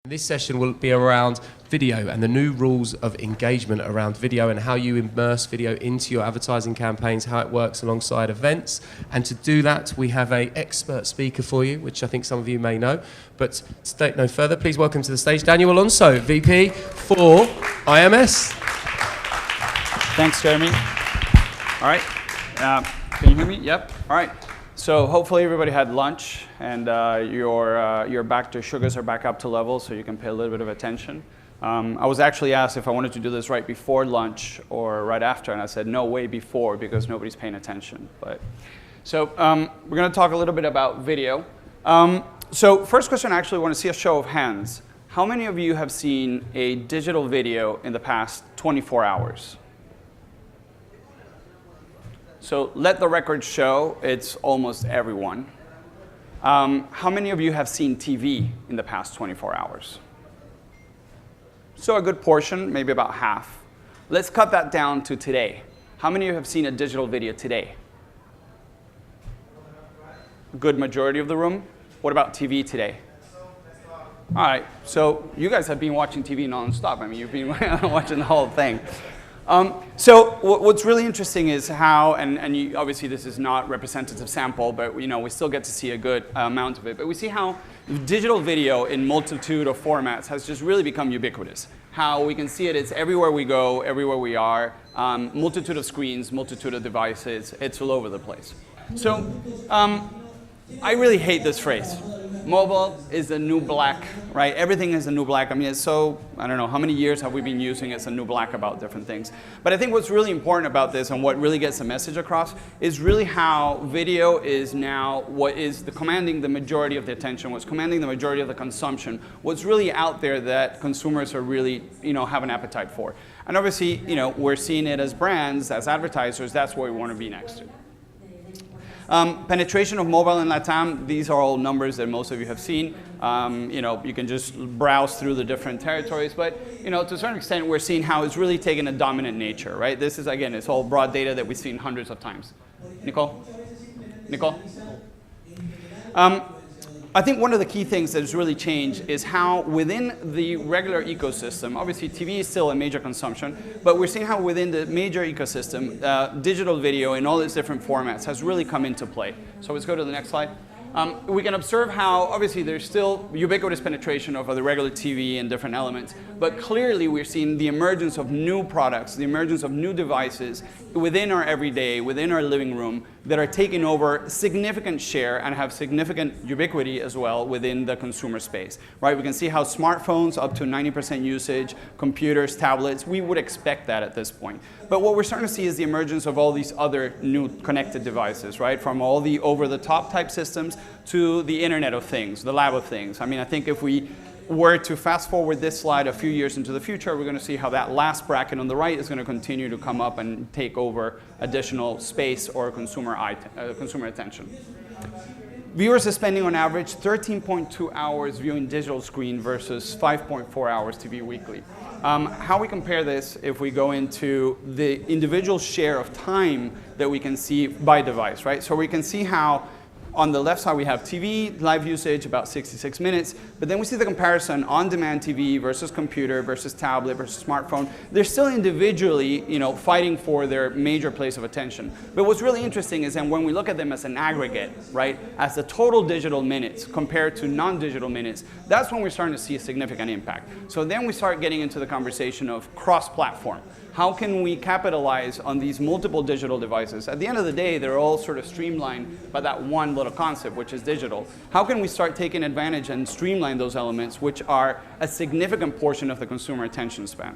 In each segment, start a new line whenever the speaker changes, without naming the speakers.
This session will be around video and the new rules of engagement around video and how you immerse video into your advertising campaigns, how it works alongside events. And to do that, we have an expert speaker for you, which I think some of you may know. But to state no further, please welcome to the stage Daniel Alonso, VP for IMS.
Thanks, Jeremy. All right. Can you hear me? Yep. All right. So hopefully everybody had lunch and your sugars are back up to level so you can pay a little bit of attention. I was actually asked if I wanted to do this right before lunch or right after, and I said no, way before, because nobody's paying attention. So we're going to talk a little bit about video. So first question, I actually want to see a show of hands. How many of you have seen a digital video in the past 24 hours? So let the record show it's almost everyone. How many of you have seen TV in the past 24 hours? So a good portion, maybe about half. Let's cut that down to today. How many of you have seen a digital video today? A good majority of the room. What about TV today? All right, so you guys have been watching TV nonstop. I mean, you've been watching the whole thing. So what's really interesting is how, and obviously this is not representative sample, but we still get to see a good amount of it. But we see how digital video in multitude of formats has just really become ubiquitous. How we can see it, it's everywhere we go, everywhere we are, multitude of screens, multitude of devices, it's all over the place. So I really hate this phrase. Mobile is the new black, right? Everything is the new black. I mean, it's so, I don't know, how many years have we been using it's a new black about different things. But I think what's really important about this and what really gets the message across is really how video is now what is commanding the majority of the attention, what's commanding the majority of the consumption, what's really out there that consumers are really, have an appetite for. And obviously, we're seeing it as brands, as advertisers, that's where we want to be next to. Penetration of mobile in LATAM, these are all numbers that most of you have seen. You can just browse through the different territories, but to a certain extent we're seeing how it's really taken a dominant nature, right? This is, again, it's all broad data that we've seen hundreds of times. Nicole? I think one of the key things that has really changed is how within the regular ecosystem, obviously TV is still a major consumption, but we're seeing how within the major ecosystem, digital video in all its different formats has really come into play. So let's go to the next slide. We can observe how, obviously, there's still ubiquitous penetration of the regular TV and different elements, but clearly we're seeing the emergence of new products, the emergence of new devices within our everyday, within our living room, that are taking over significant share and have significant ubiquity as well within the consumer space, right? We can see how smartphones, up to 90% usage, computers, tablets, we would expect that at this point. But what we're starting to see is the emergence of all these other new connected devices, right? From all the over-the-top type systems to the Internet of Things, the Lab of Things. I mean, I think if we were to fast forward this slide a few years into the future, we're going to see how that last bracket on the right is going to continue to come up and take over additional space or consumer attention. Viewers are spending on average 13.2 hours viewing digital screen versus 5.4 hours TV weekly. How we compare this if we go into the individual share of time that we can see by device, right? So we can see how on the left side we have TV, live usage about 66 minutes, but then we see the comparison on-demand TV versus computer versus tablet versus smartphone. They're still individually, fighting for their major place of attention. But what's really interesting is that when we look at them as an aggregate, right, as the total digital minutes compared to non-digital minutes, that's when we're starting to see a significant impact. So then we start getting into the conversation of cross-platform. How can we capitalize on these multiple digital devices? At the end of the day, they're all sort of streamlined by that one little concept, which is digital. How can we start taking advantage and streamline those elements, which are a significant portion of the consumer attention span?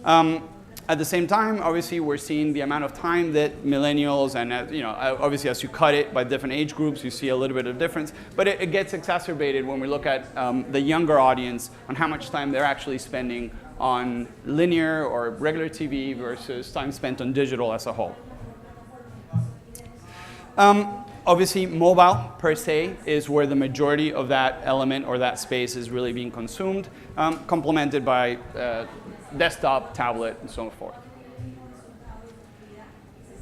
At the same time, obviously, we're seeing the amount of time that millennials and, obviously, as you cut it by different age groups, you see a little bit of difference. But it gets exacerbated when we look at the younger audience on how much time they're actually spending on linear or regular TV versus time spent on digital as a whole. Obviously, mobile per se is where the majority of that element or that space is really being consumed, complemented by desktop, tablet, and so forth.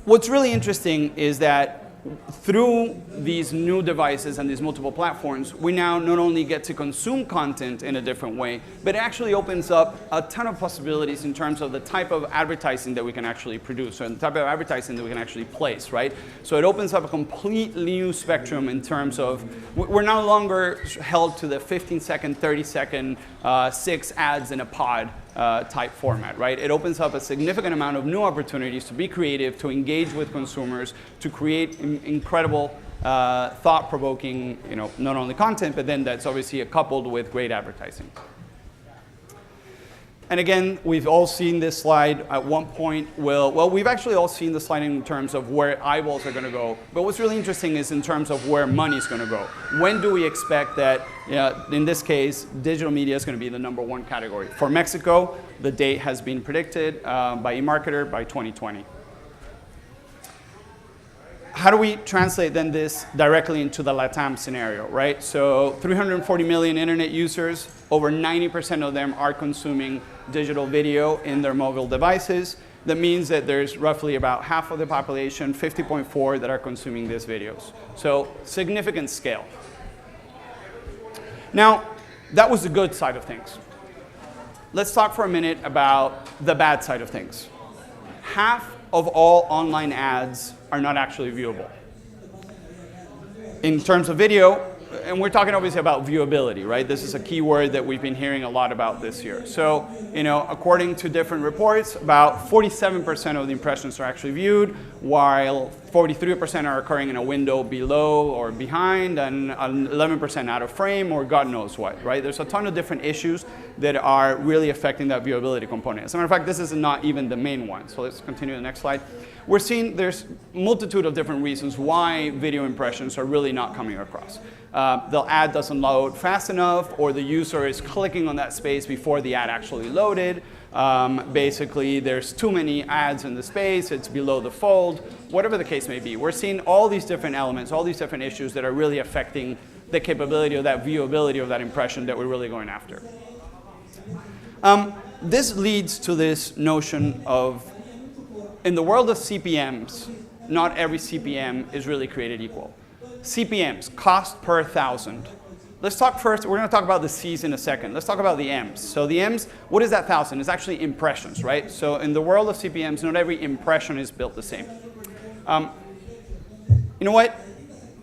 What's really interesting is that through these new devices and these multiple platforms, we now not only get to consume content in a different way, but it actually opens up a ton of possibilities in terms of the type of advertising that we can actually produce, or the type of advertising that we can actually place, right? So it opens up a complete new spectrum in terms of, we're no longer held to the 15-second, 30-second, 6 ads in a pod type format, right? It opens up a significant amount of new opportunities to be creative, to engage with consumers, to create incredible, thought-provoking, not only content, but then that's obviously coupled with great advertising. And again, we've all seen this slide at one point. Well, we've actually all seen the slide in terms of where eyeballs are going to go. But what's really interesting is in terms of where money's going to go. When do we expect that, in this case, digital media is going to be the #1 category? For Mexico, the date has been predicted by eMarketer by 2020. How do we translate then this directly into the LATAM scenario, right? So 340 million internet users, over 90% of them are consuming digital video in their mobile devices. That means that there's roughly about half of the population, 50.4, that are consuming these videos. So significant scale. Now, that was the good side of things. Let's talk for a minute about the bad side of things. Half of all online ads are not actually viewable. In terms of video, and we're talking obviously about viewability, right? This is a key word that we've been hearing a lot about this year. So, according to different reports, about 47% of the impressions are actually viewed, while 43% are occurring in a window below or behind, and 11% out of frame, or God knows what, right? There's a ton of different issues that are really affecting that viewability component. As a matter of fact, this is not even the main one. So let's continue to the next slide. We're seeing there's a multitude of different reasons why video impressions are really not coming across. The ad doesn't load fast enough, or the user is clicking on that space before the ad actually loaded. Basically, there's too many ads in the space, it's below the fold, whatever the case may be. We're seeing all these different elements, all these different issues that are really affecting the capability of that viewability of that impression that we're really going after. This leads to this notion of, in the world of CPMs, not every CPM is really created equal. CPMs, cost per thousand. Let's talk first, we're going to talk about the C's in a second. Let's talk about the M's. So the M's, what is that thousand? It's actually impressions, right? So in the world of CPMs, not every impression is built the same. You know what?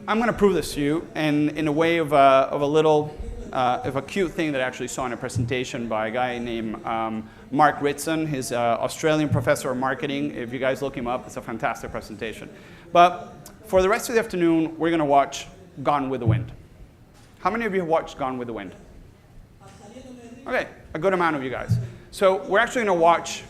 I'm going to prove this to you, and in a way of a cute thing that I actually saw in a presentation by a guy named Mark Ritson. He's an Australian professor of marketing. If you guys look him up, it's a fantastic presentation. But for the rest of the afternoon, we're going to watch Gone with the Wind. How many of you have watched Gone with the Wind? Okay, a good amount of you guys. So we're actually going to watch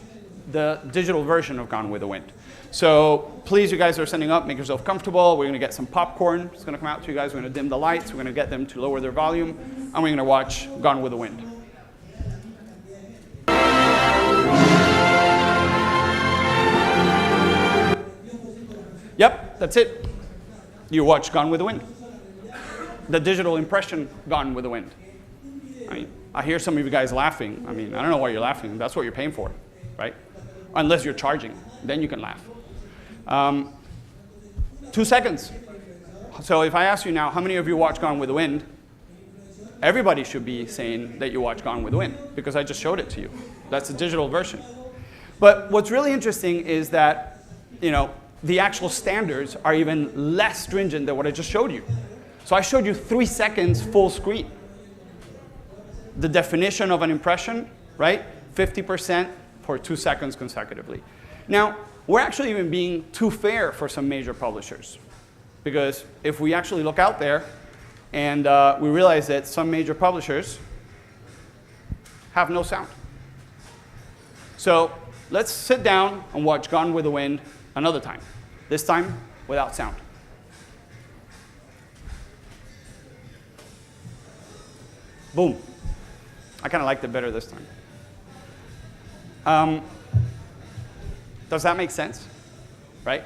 the digital version of Gone with the Wind. So please, you guys are setting up, make yourself comfortable. We're going to get some popcorn. It's going to come out to you guys. We're going to dim the lights. We're going to get them to lower their volume. And we're going to watch Gone with the Wind. Yep, that's it. You watch Gone with the Wind. The digital impression Gone with the Wind. I mean, I hear some of you guys laughing. I mean, I don't know why you're laughing. That's what you're paying for, right? Unless you're charging, then you can laugh. 2 seconds. So if I ask you now, how many of you watch Gone with the Wind? Everybody should be saying that you watch Gone with the Wind, because I just showed it to you. That's the digital version. But what's really interesting is that, the actual standards are even less stringent than what I just showed you. So I showed you 3 seconds full screen. The definition of an impression, right? 50% for 2 seconds consecutively. Now, we're actually even being too fair for some major publishers. Because if we actually look out there and we realize that some major publishers have no sound. So let's sit down and watch Gone with the Wind another time. This time without sound. Boom. I kind of liked it better this time. Does that make sense? Right?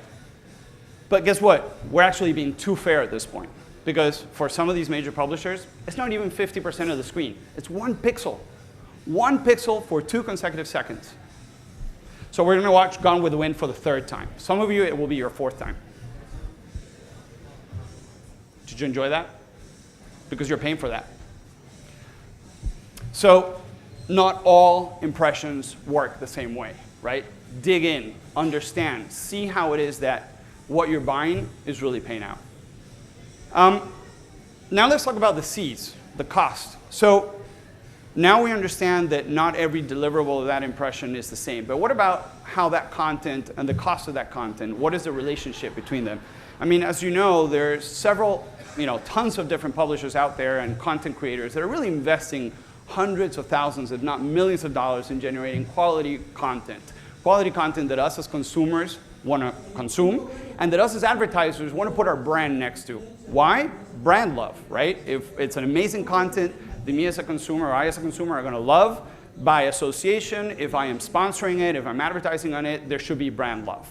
But guess what? We're actually being too fair at this point. Because for some of these major publishers, it's not even 50% of the screen. It's 1 pixel. 1 pixel for 2 consecutive seconds. So we're going to watch Gone with the Wind for the 3rd time. Some of you, it will be your 4th time. Did you enjoy that? Because you're paying for that. So not all impressions work the same way, right? Dig in, understand, see how it is that what you're buying is really paying out. Now let's talk about the C's, the cost. So now we understand that not every deliverable of that impression is the same. But what about how that content and the cost of that content, what is the relationship between them? I mean, as you know, there's several, tons of different publishers out there and content creators that are really investing hundreds of thousands, if not millions of dollars in generating quality content. Quality content that us as consumers want to consume, and that us as advertisers want to put our brand next to. Why? Brand love, right? If it's an amazing content that me as a consumer or I as a consumer are going to love, by association, if I am sponsoring it, if I'm advertising on it, there should be brand love.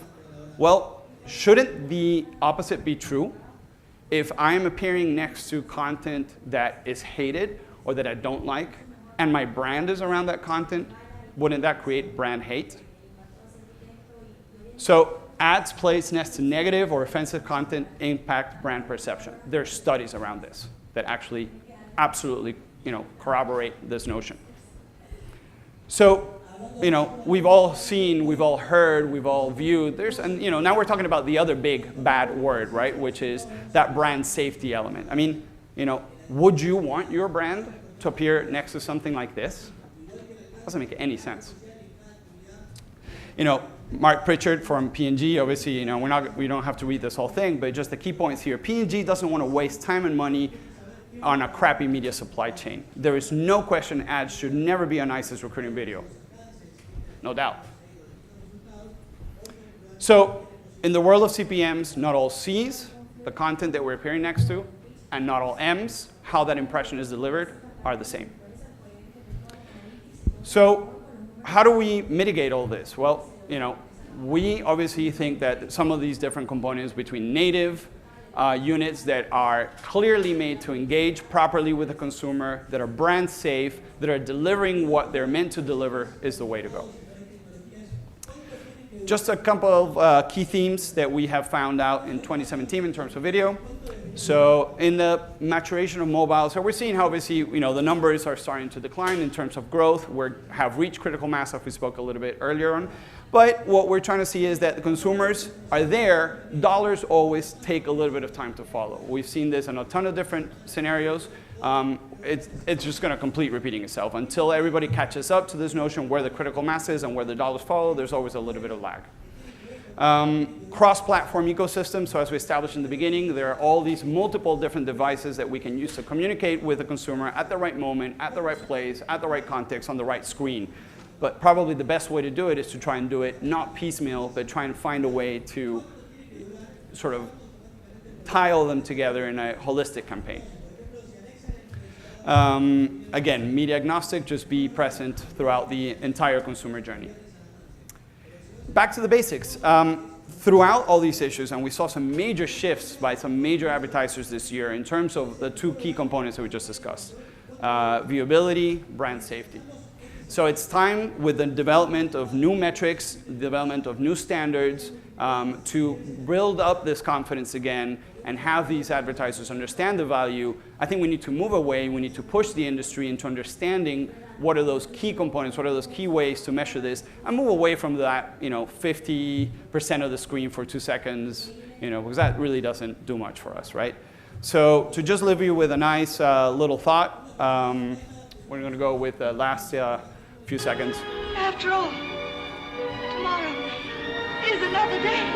Well, shouldn't the opposite be true? If I am appearing next to content that is hated or that I don't like, and my brand is around that content, wouldn't that create brand hate? So ads placed next to negative or offensive content impact brand perception. There's studies around this that actually absolutely corroborate this notion. So we've all seen, we've all heard, we've all viewed, now we're talking about the other big bad word, right, which is that brand safety element. I mean, would you want your brand to appear next to something like this? Doesn't make any sense. Mark Pritchard from P&G, obviously, we don't have to read this whole thing, but just the key points here. P&G doesn't want to waste time and money on a crappy media supply chain. There is no question ads should never be on ICE's recruiting video. No doubt. So in the world of CPMs, not all C's, the content that we're appearing next to, and not all M's, how that impression is delivered, are the same. So how do we mitigate all this? Well, we obviously think that some of these different components between native units that are clearly made to engage properly with the consumer, that are brand safe, that are delivering what they're meant to deliver is the way to go. Just a couple of key themes that we have found out in 2017 in terms of video. So in the maturation of mobile, so we're seeing how obviously the numbers are starting to decline in terms of growth. We have reached critical mass, as we spoke a little bit earlier on. But what we're trying to see is that the consumers are there. Dollars always take a little bit of time to follow. We've seen this in a ton of different scenarios. It's just going to complete repeating itself. Until everybody catches up to this notion where the critical mass is and where the dollars follow, there's always a little bit of lag. Cross-platform ecosystem, so as we established in the beginning, there are all these multiple different devices that we can use to communicate with the consumer at the right moment, at the right place, at the right context, on the right screen. But probably the best way to do it is to try and do it not piecemeal, but try and find a way to sort of tile them together in a holistic campaign. Again, media agnostic, just be present throughout the entire consumer journey. Back to the basics. Throughout all these issues, and we saw some major shifts by some major advertisers this year in terms of the two key components that we just discussed. Viewability, brand safety. So it's time with the development of new metrics, development of new standards, to build up this confidence again and have these advertisers understand the value. I think we need to move away, we need to push the industry into understanding what are those key components, what are those key ways to measure this, and move away from that 50% of the screen for 2 seconds, because that really doesn't do much for us, right? So to just leave you with a nice little thought, we're going to go with the last few seconds.
After all, tomorrow is another day.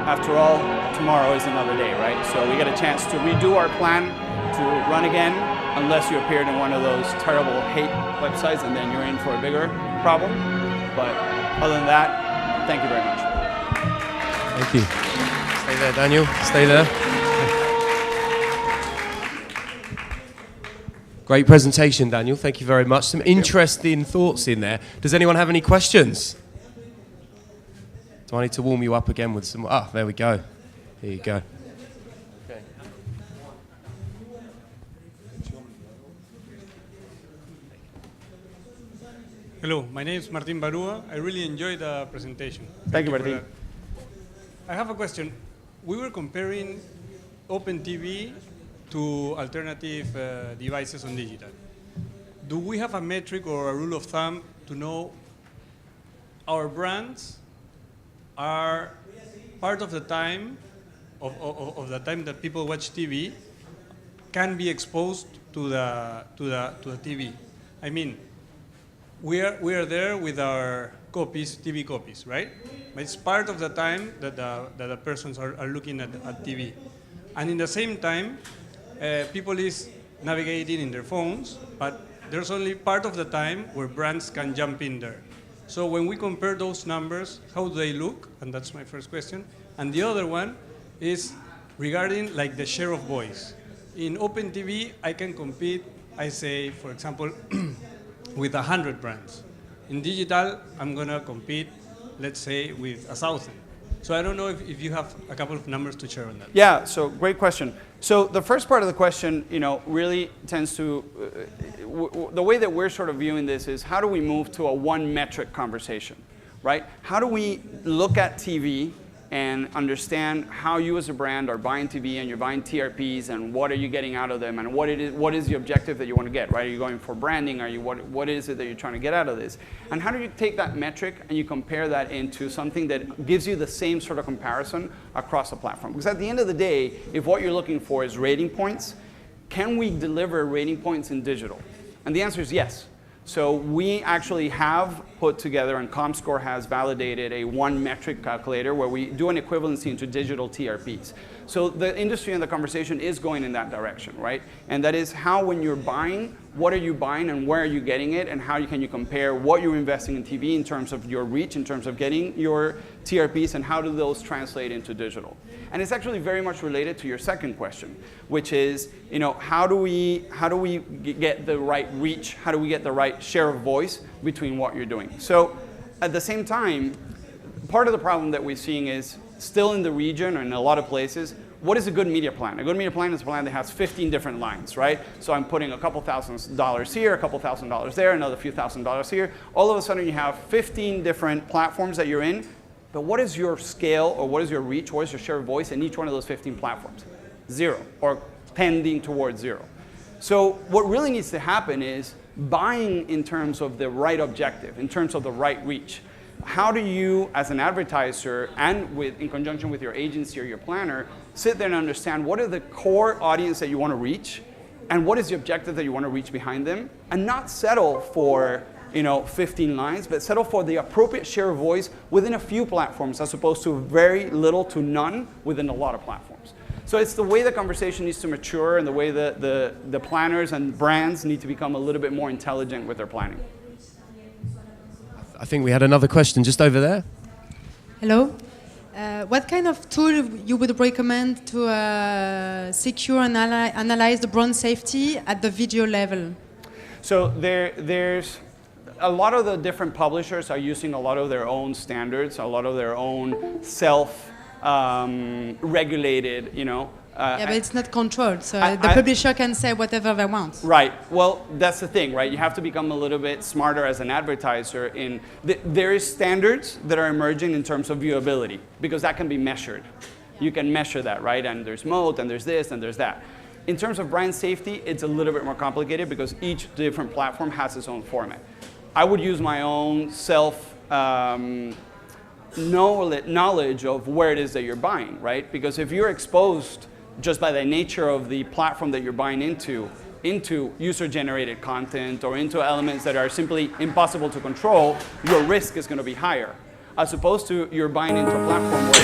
After all, tomorrow is another day, right? So we get a chance to redo our plan to run again, unless you appeared in one of those terrible hate websites, and then you're in for a bigger problem. But other than that, thank you very much.
Thank you. Stay there, Daniel. Stay there. Great presentation, Daniel. Thank you very much. Some interesting thoughts in there. Does anyone have any questions? Do I need to warm you up again with some? Ah, there we go. Here you go. Okay.
Hello, my name is Martin Barua. I really enjoyed the presentation.
Thank you, Martin.
I have a question. We were comparing open TV to alternative devices on digital. Do we have a metric or a rule of thumb to know our brands are part of the time of the time that people watch TV can be exposed to the TV? I mean, we are there with our copies, TV copies, right? But it's part of the time that the persons are looking at TV. And in the same time, people is navigating in their phones, but there's only part of the time where brands can jump in there. So when we compare those numbers, how do they look? And that's my first question. And the other one is regarding like the share of voice. In open TV, I can compete, I say, for example, with 100 brands. In digital, I'm gonna compete, let's say, with 1,000. So I don't know if you have a couple of numbers to share on that.
Yeah, so great question. So the first part of the question, really tends to, the way that we're sort of viewing this is how do we move to a one metric conversation, right? How do we look at TV and understand how you as a brand are buying TV and you're buying TRPs and what are you getting out of them and what is the objective that you want to get, right? Are you going for branding? What is it that you're trying to get out of this? And how do you take that metric and you compare that into something that gives you the same sort of comparison across the platform? Because at the end of the day, if what you're looking for is rating points, can we deliver rating points in digital? And the answer is yes. So we actually have put together, and Comscore has validated a one metric calculator where we do an equivalency into digital TRPs. So the industry and the conversation is going in that direction, right? And that is how when you're buying, what are you buying and where are you getting it and how can you compare what you're investing in TV in terms of your reach, in terms of getting your TRPs and how do those translate into digital. And it's actually very much related to your second question, which is, how do we get the right reach? How do we get the right share of voice between what you're doing? So at the same time, part of the problem that we're seeing is still in the region or in a lot of places, what is a good media plan? A good media plan is a plan that has 15 different lines, right? So I'm putting a couple $1,000s here, a couple $1,000s there, another few $1,000s here. All of a sudden you have 15 different platforms that you're in, but what is your scale or what is your reach, what is your share of voice in each one of those 15 platforms? 0 or tending towards 0. So what really needs to happen is buying in terms of the right objective, in terms of the right reach. How do you, as an advertiser and in conjunction with your agency or your planner, sit there and understand what are the core audience that you want to reach and what is the objective that you want to reach behind them and not settle for 15 lines, but settle for the appropriate share of voice within a few platforms as opposed to very little to none within a lot of platforms. So it's the way the conversation needs to mature and the way the planners and brands need to become a little bit more intelligent with their planning.
I think we had another question just over there.
Hello. What kind of tool you would recommend to secure and analyze the brand safety at the video level?
So there's a lot of the different publishers are using a lot of their own standards, a lot of their own self-regulated,
yeah, but it's not controlled, so the publisher can say whatever they want.
Right. Well, that's the thing, right? You have to become a little bit smarter as an advertiser. There is standards that are emerging in terms of viewability, because that can be measured. You can measure that, right? And there's mode, and there's this, and there's that. In terms of brand safety, it's a little bit more complicated because each different platform has its own format. I would use my own knowledge of where it is that you're buying, right? Because if you're exposed just by the nature of the platform that you're buying into user-generated content or into elements that are simply impossible to control, your risk is going to be higher. As opposed to you're buying into a platform where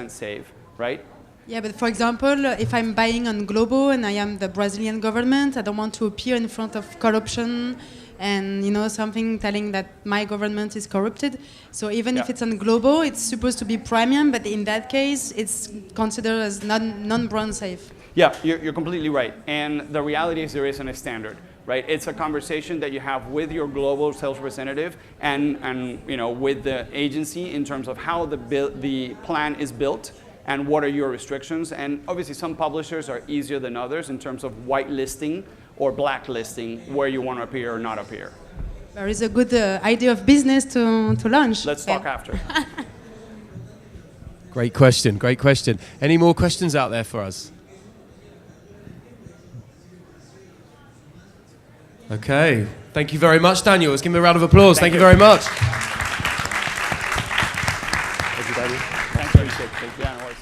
it's safe, right?
Yeah, but for example, if I'm buying on Globo and I am the Brazilian government, I don't want to appear in front of corruption and something telling that my government is corrupted. So even if it's on Globo, it's supposed to be premium, but in that case, it's considered as non-brand safe.
Yeah, you're completely right. And the reality is there isn't a standard, right? It's a conversation that you have with your global sales representative and with the agency in terms of how the plan is built and what are your restrictions. And obviously some publishers are easier than others in terms of whitelisting or blacklisting where you want to appear or not appear.
There is a good idea of business to launch.
Let's talk after.
Great question, great question. Any more questions out there for us? Okay, thank you very much, Daniel. Let's give him a round of applause. Thank you very much.
Thanks, Daniel. Thanks, appreciate it. Yeah, no worries.